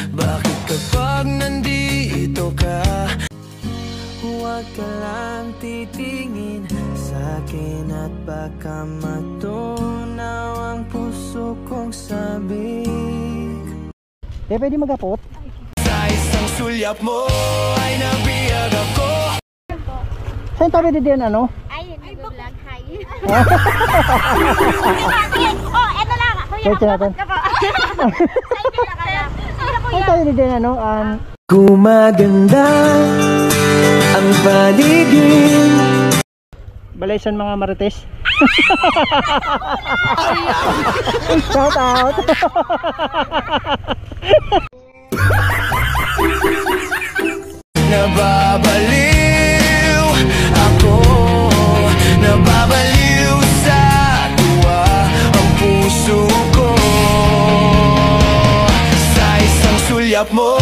Bakit kapag nandito ka, huwag ka lang titingin sa'kin at baka matunaw ang puso kong sabik. Pwede magapot? Sa isang sulyap mo ay nabiyag ako. Saan tabi din ano? Ay, nag-vlog. Hi. Oh, eto lang. Kuya, Search natin. Saan tabi din ano? Gumaganda ang paligid. Balaysan mga marites. Shout out. Nababaliw ako, nababaliw sa tuwa ang puso ko sa isang sulyap mo.